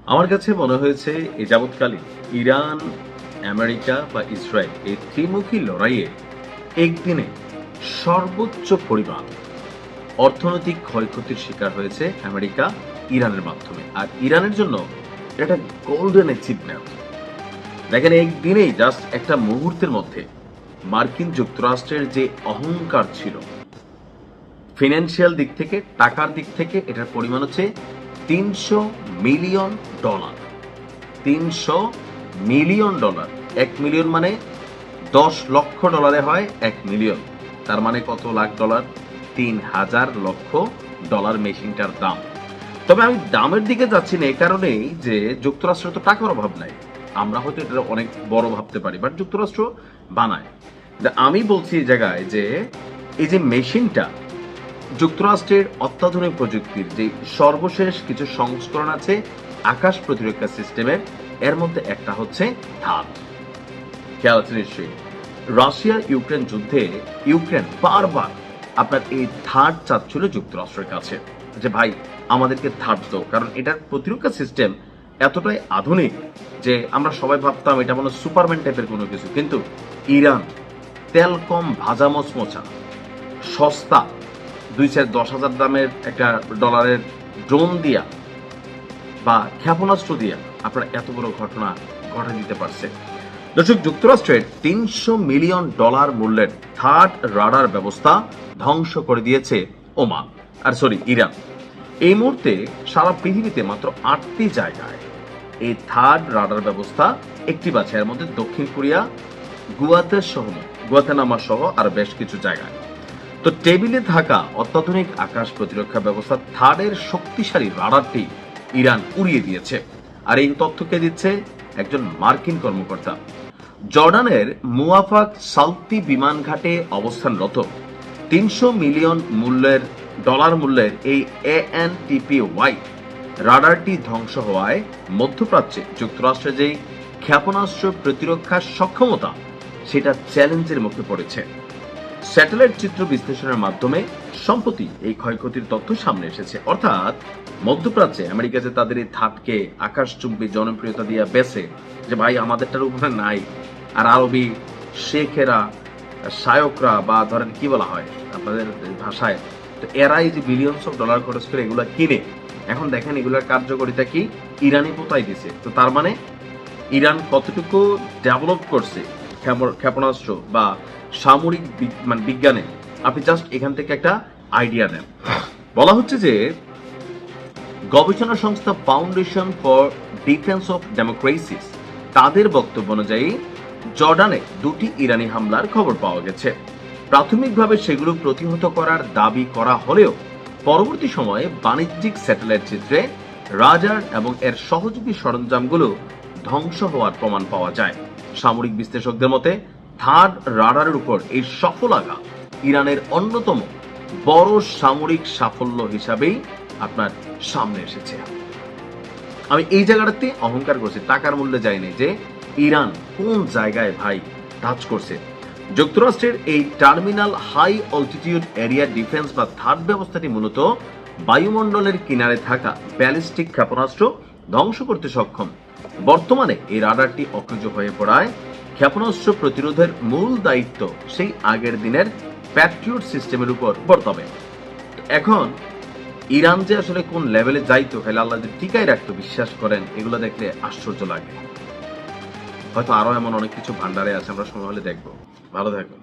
আমার কাছে মনে হয়েছে এই যাবৎকালে ইরান, আমেরিকা বা ইসরায়েল এই ত্রিমুখী লড়াইয়ে একদিনে সর্বোচ্চ পরিমাণ অর্থনৈতিক ক্ষয়ক্ষতির শিকার হয়েছে আমেরিকা ইরানের মাধ্যমে। আর ইরানের জন্য এটা একটা গোল্ডেন অ্যাচিভমেন্ট। দেখেন, একদিনেই জাস্ট একটা মুহূর্তের মধ্যে মার্কিন যুক্তরাষ্ট্রের যে অহংকার ছিল ফিনান্সিয়াল দিক থেকে, টাকার দিক থেকে, এটার পরিমাণ হচ্ছে $300 মিলিয়ন। $300 মিলিয়ন। 1 মিলিয়ন মানে 10 লক্ষ ডলারে হয় 1 মিলিয়ন। তার মানে কত লাখ ডলার? 3,000 লক্ষ ডলার মেশিনটার দাম। তবে আমি দামের দিকে যাচ্ছি না, এই কারণেই যে যুক্তরাষ্ট্রের তো টাকার অভাব নাই। আমরা হয়তো এটা অনেক বড় ভাবতে পারি, বাট যুক্তরাষ্ট্র বানায়। আমি বলছি এই জায়গায় যে এই যে মেশিনটা যুক্তরাষ্ট্রের অত্যাধুনিক প্রযুক্তির যে সর্বশেষ কিছু সংস্করণ আছে আকাশ প্রতিরক্ষা সিস্টেমের, এর মধ্যে একটা হচ্ছে থাদ। খেয়াল আছে নিশ্চয়ই, রাশিয়া ইউক্রেন যুদ্ধে ইউক্রেন বারবার আপনার এই থার্ড চাচ্ছিল যুক্তরাষ্ট্রের কাছে যে ভাই আমাদেরকে থার্ড দাও, কারণ এটার প্রতিরক্ষা সিস্টেম এতটাই আধুনিক যে আমরা সবাই ভাবতাম এটা মনে সুপারম্যান টাইপের কোনো কিছু, কিন্তু ইরান তেল কম, ভাজা মচমচা, সস্তা, 2-10,000 দামের একটা ডলারের ড্রোন দিয়া বা ক্ষেপণাস্ত্র দিয়া আপনারা এত বড় ঘটনা ঘটে দিতে পারছে। দর্শক, যুক্তরাষ্ট্রের $300 মিলিয়ন মূল্যের থার্ড রাডার ব্যবস্থা ধ্বংস করে দিয়েছে ইরান। এই মুহূর্তে সারা পৃথিবীতে মাত্র 8টি জায়গায় এই থার্ড রাডার ব্যবস্থা অ্যাক্টিভ আছে। এর মধ্যে দক্ষিণ কোরিয়া, গুয়াতেমালা সহ আর বেশ কিছু জায়গায়। তো টেবিলে থাকা অত্যাধুনিক আকাশ প্রতিরক্ষা ব্যবস্থা থার্ডের শক্তিশালী রাডারটি ইরান উড়িয়ে দিয়েছে। আর এই তথ্যকে দিচ্ছে একজন মার্কিন কর্মকর্তা। জর্ডানের মুয়াফাক সাউতি বিমান ঘাটে অবস্থানরত $300 মিলিয়ন মূল্যের এই ANTPY রাডারটি ধ্বংস হওয়ায় মধ্যপ্রাচ্যে যুক্তরাষ্ট্রের যেই ক্ষেপণাস্ত্র প্রতিরক্ষার সক্ষমতা সেটা চ্যালেঞ্জের মুখে পড়েছে। স্যাটেলাইট চিত্র বিশ্লেষণের মাধ্যমে সম্প্রতি এই ক্ষয়ক্ষতির তথ্য সামনে এসেছে। অর্থাৎ মধ্যপ্রাচ্যে আমেরিকা যে তাদের এই থার্ডকে আকাশচুম্বী জনপ্রিয়তা দিয়ে বেছে যে ভাই আমাদেরটার উপরে নাই, আর আরবি শেখেরা, শায়করা বা ধরেন কি বলা হয় আপনাদের ভাষায়, তো এরাই যে বিলিয়নস অফ ডলার খরচ করে এগুলা কিনে, এখন দেখেন এগুলোর কার্যকারিতা কি ইরানি পোতাই দিছে। তো তার মানে ইরান কতটুকু ডেভেলপ করছে ক্ষেপণাস্ত্র বা সামরিক বিজ্ঞানে, আপনি জাস্ট এখান থেকে একটা আইডিয়া নেন। বলা হচ্ছে যে গবেষণা সংস্থা foundation for defence of democracies তাদের বক্তব্য অনুযায়ী জর্ডানে 2টি ইরানি হামলার খবর পাওয়া গেছে। প্রাথমিকভাবে সেগুলো প্রতিহত করার দাবি করা হলেও পরবর্তী সময়ে বাণিজ্যিক স্যাটেলাইট চিত্রে রাডার এবং এর সহযোগী সরঞ্জামগুলো ধ্বংস হওয়ার প্রমাণ পাওয়া যায়। সামরিক বিশ্লেষকদের মতে থার্ড রাডারের উপর এই সফল আঘাত ইরানের অন্যতম বড় সামরিক সাফল্য হিসাবেই আপনার সামনে এসেছে। আমি এই জায়গাটাতে অহংকার করছি, টাকার মূল্যে যায়নি যে ইরান কোন জায়গায় ভাই টাচ করছে। যুক্তরাষ্ট্রের এই terminal high altitude area defence বা থার্ড ব্যবস্থাটি মূলত বায়ুমণ্ডলের কিনারে থাকা ব্যালিস্টিক ক্ষেপণাস্ত্র ধ্বংস করতে সক্ষম। বর্তমানে এই রাডারটি অকেজো হয়ে পড়ায় ক্ষেপণাস্ত্র প্রতিরোধের মূল দায়িত্ব সেই আগের দিনের প্যাট্রিয়ট সিস্টেমের উপর বর্তাবে। এখন ইরান যে আসলে কোন লেভেলে যাইতো, খালি আল্লাহ যে টিকাই রাখতো, বিশ্বাস করেন এগুলো দেখলে আশ্চর্য লাগে। হয়তো আরো এমন অনেক কিছু ভান্ডারে আছে, আমরা সময় হলে দেখবো। ভালো থাকুন।